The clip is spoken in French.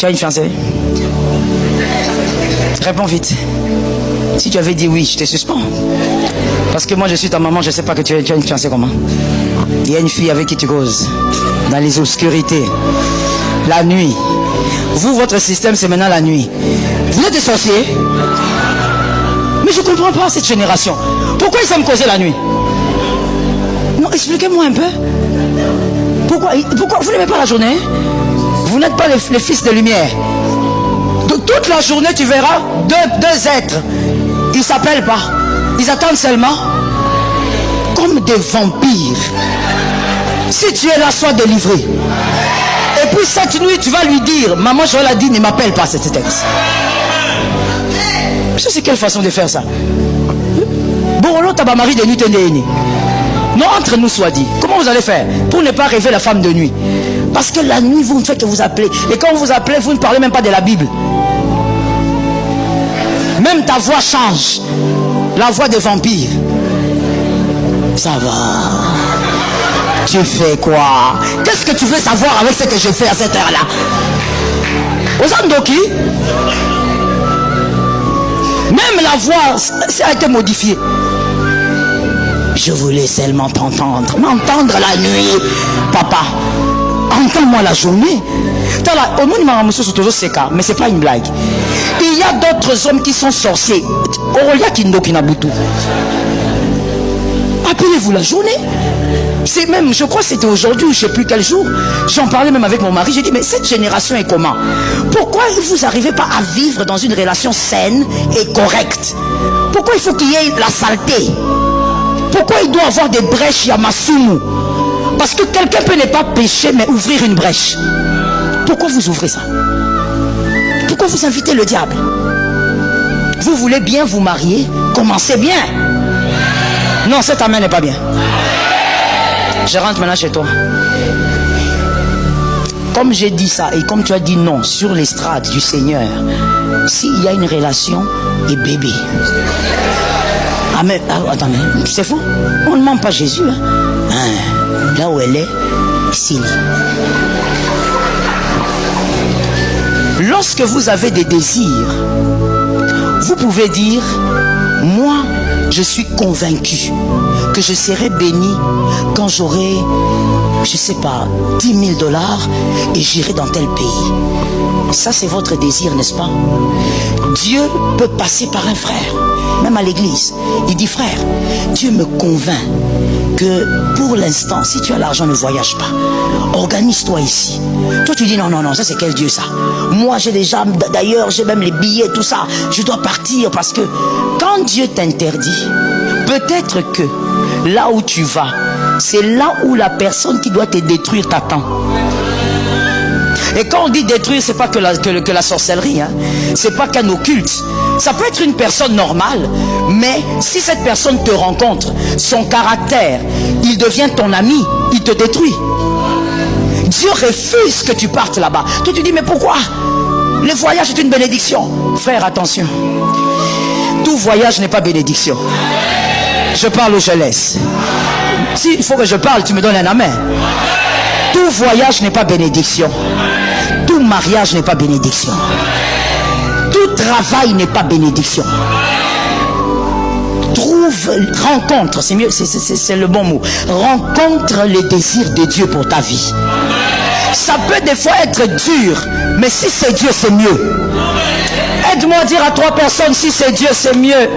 Tu as une fiancée? Réponds vite. Si tu avais dit oui, je te suspends. Parce que moi je suis ta maman, je ne sais pas que tu as une fiancée comment. Il y a une fille avec qui tu causes. Dans les obscurités. La nuit. Vous, votre système, c'est maintenant la nuit. Vous êtes des sorciers? Mais je ne comprends pas cette génération. Pourquoi ils aiment causer la nuit? Non, expliquez-moi un peu. Pourquoi vous n'aimez pas la journée? Vous n'êtes pas les fils de lumière. De toute la journée, tu verras deux êtres. Ils ne s'appellent pas. Ils attendent seulement comme des vampires. Si tu es là, sois délivré. Et puis cette nuit, tu vas lui dire, maman, je l'ai dit, ne m'appelle pas, c'est ce texte. Je sais quelle façon de faire ça. Bon, l'autre a mari de nuit, non, entre nous soit dit. Comment vous allez faire pour ne pas rêver la femme de nuit? Parce que la nuit, vous ne faites que vous appeler. Et quand vous appelez, vous ne parlez même pas de la Bible. Même ta voix change. La voix des vampires. Ça va. Tu fais quoi? Qu'est-ce que tu veux savoir avec ce que je fais à cette heure-là? Osandoki? Même la voix, ça a été modifiée. Je voulais seulement t'entendre. M'entendre la nuit, papa. Entends-moi la journée. Mais c'est pas une blague. Il y a d'autres hommes qui sont sorciers. Appelez-vous la journée. C'est même, je crois que c'était aujourd'hui ou je ne sais plus quel jour. J'en parlais même avec mon mari. J'ai dit, mais cette génération est comment? Pourquoi vous n'arrivez pas à vivre dans une relation saine et correcte? Pourquoi il faut qu'il y ait la saleté? Pourquoi il doit y avoir des brèches Yamasumu? Parce que quelqu'un peut ne pas pécher mais ouvrir une brèche. Pourquoi vous ouvrez ça? Pourquoi vous invitez le diable? Vous voulez bien vous marier? Commencez bien. Non, cette amène n'est pas bien. Je rentre maintenant chez toi. Comme j'ai dit ça et comme tu as dit non sur l'estrade du Seigneur, s'il y a une relation et bébé. Ah mais attends, c'est faux. On ne ment pas Jésus. Hein. Là où elle est, ici. Lorsque vous avez des désirs, vous pouvez dire, moi, je suis convaincu que je serai béni quand j'aurai, je ne sais pas, 10 000 $ et j'irai dans tel pays. Ça, c'est votre désir, n'est-ce pas? Dieu peut passer par un frère, même à l'église. Il dit, frère, Dieu me convainc que pour l'instant, si tu as l'argent, ne voyage pas. Organise-toi ici. Toi, tu dis, non, non, non, ça c'est quel Dieu ça? Moi, j'ai déjà, d'ailleurs, j'ai même les billets, tout ça. Je dois partir parce que quand Dieu t'interdit, peut-être que là où tu vas, c'est là où la personne qui doit te détruire t'attend. Et quand on dit détruire, c'est pas que la sorcellerie, hein. C'est pas qu'un occulte. Ça peut être une personne normale, mais si cette personne te rencontre, son caractère, il devient ton ami, il te détruit. Dieu refuse que tu partes là-bas. Toi tu dis, mais pourquoi? Le voyage est une bénédiction. Frère, attention. Tout voyage n'est pas bénédiction. Je parle ou je laisse. S'il faut que je parle, tu me donnes un amen. Tout voyage n'est pas bénédiction. Tout mariage n'est pas bénédiction. Tout travail n'est pas bénédiction. Rencontre, c'est mieux, c'est le bon mot. Rencontre les désirs de Dieu pour ta vie. Ça peut des fois être dur, mais si c'est Dieu, c'est mieux. Aide-moi à dire à 3 personnes, si c'est Dieu, c'est mieux.